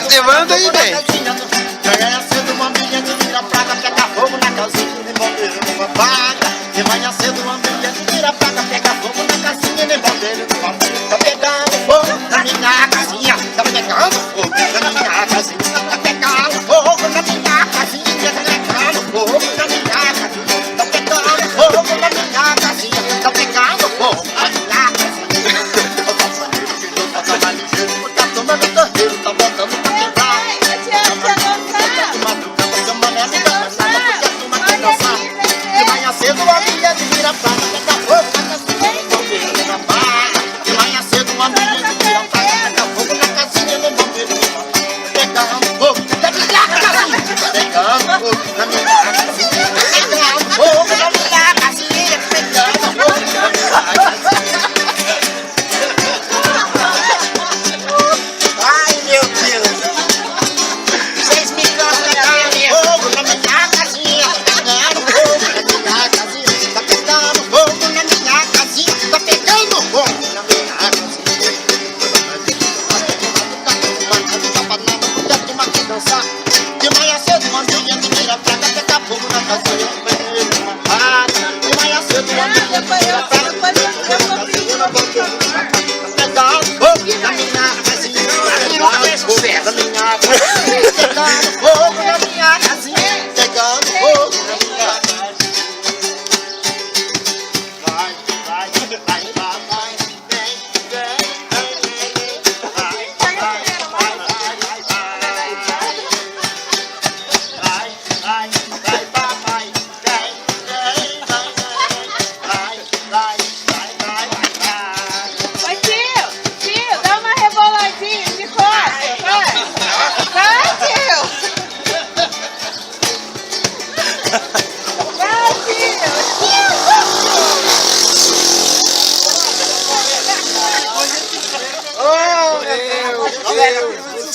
Levanta aí, bem. Ganha cedo uma milha de vira praga, pega fogo na casinha e nem bombeiro numa vaga. De manhã cedo uma milha de vira praga, pega fogo na casinha e nem bombeiro numa vaga. Tá pegando fogo na minha casinha, tá pegando fogo na minha casinha, tá pegando fogo na minha casinha, tá pegando fogo na minha casinha, tá pegando fogo na minha casinha, tá pegando fogo na minha casinha. Tá mais ligeiro, tá tomando torneiro, tá botando pra quebrar. De manhã cedo uma milha de vira praga, pega fogo na casinha e nem bombeiro numa vaga. De manhã cedo uma milha de vira praga, pega fogo na casinha e nem bombeiro numa vaga. Pegando fogo na minha casinha, pegando fogo na minha casinha, pegando fogo na minha casinha, pegando fogo na minha casinha. Ai meu Deus, vocês me cansaram, fogo na minha casinha, pegando fogo na minha casinha, tá pegando fogo na minha casinha, tá pegando fogo na minha casinha. De manhã cedo uma milha de vira praga, pega fogo na casinha, de manhã cedo uma milha de vira praga, pega fogo na casinha, pegando fogo na minha casinha, pegando fogo na minha casinha, pegando fogo na minha casinha, pegando fogo na minha casinha. Vai, vai, vai, vai, vai, vem, vem, vem, vai, vai, vai, vai, vai, vai, vai, vai, papai, vem, vem, vem, vai, vai, vai, vai, vai. Oi, tio, dá uma reboladinha de costas, vai. Vai, tio. Vai, tio. Oh, meu Deus!